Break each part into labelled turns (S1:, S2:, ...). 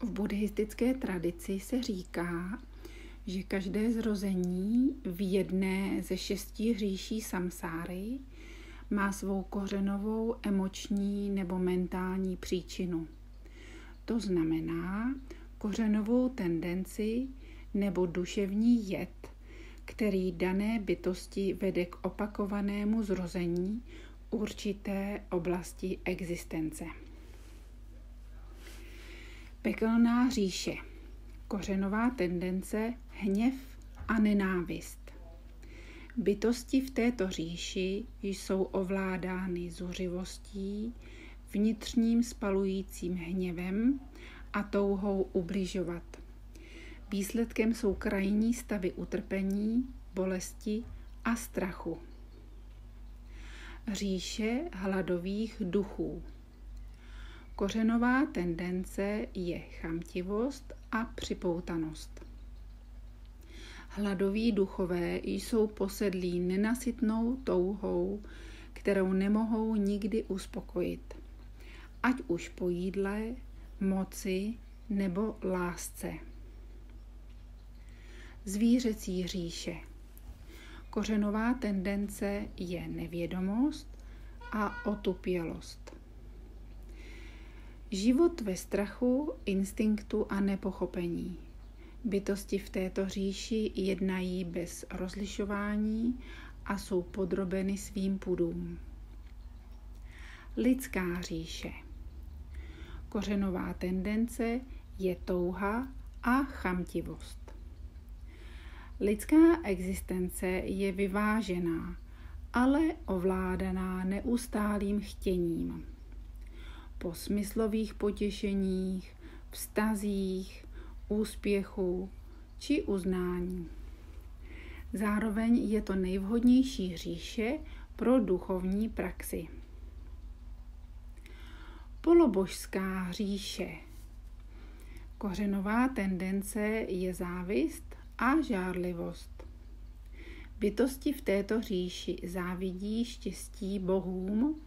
S1: V buddhistické tradici se říká, že každé zrození v jedné ze 6 říší samsáry má svou kořenovou emoční nebo mentální příčinu. To znamená kořenovou tendenci nebo duševní jed, který dané bytosti vede k opakovanému zrození určité oblasti existence. Pekelná říše. Kořenová tendence, hněv a nenávist. Bytosti v této říši jsou ovládány zuřivostí, vnitřním spalujícím hněvem a touhou ubližovat. Výsledkem jsou krajní stavy utrpení, bolesti a strachu. Říše hladových duchů. Kořenová tendence je chamtivost a připoutanost. Hladoví duchové jsou posedlí nenasytnou touhou, kterou nemohou nikdy uspokojit, ať už po jídle, moci nebo lásce. Zvířecí říše. Kořenová tendence je nevědomost a otupělost. Život ve strachu, instinktu a nepochopení. Bytosti v této říši jednají bez rozlišování a jsou podrobeny svým pudům. Lidská říše. Kořenová tendence je touha a chamtivost. Lidská existence je vyvážená, ale ovládaná neustálým chtěním. Po smyslových potěšeních, vztazích, úspěchu či uznání. Zároveň je to nejvhodnější říše pro duchovní praxi. Polobožská říše. Kořenová tendence je závist a žárlivost. Bytosti v této říši závidí štěstí bohům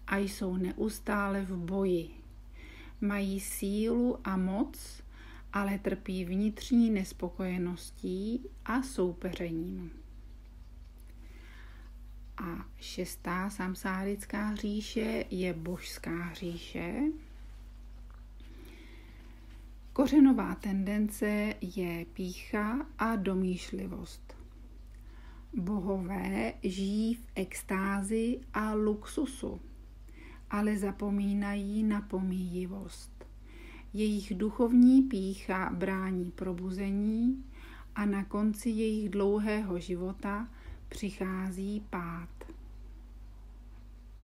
S1: a jsou neustále v boji. Mají sílu a moc, ale trpí vnitřní nespokojeností a soupeřením. A 6. samsárická říše je božská říše. Kořenová tendence je pýcha a domýšlivost. Bohové žijí v extázi a luxusu, ale zapomínají na pomíjivost. Jejich duchovní pýcha brání probuzení a na konci jejich dlouhého života přichází pád.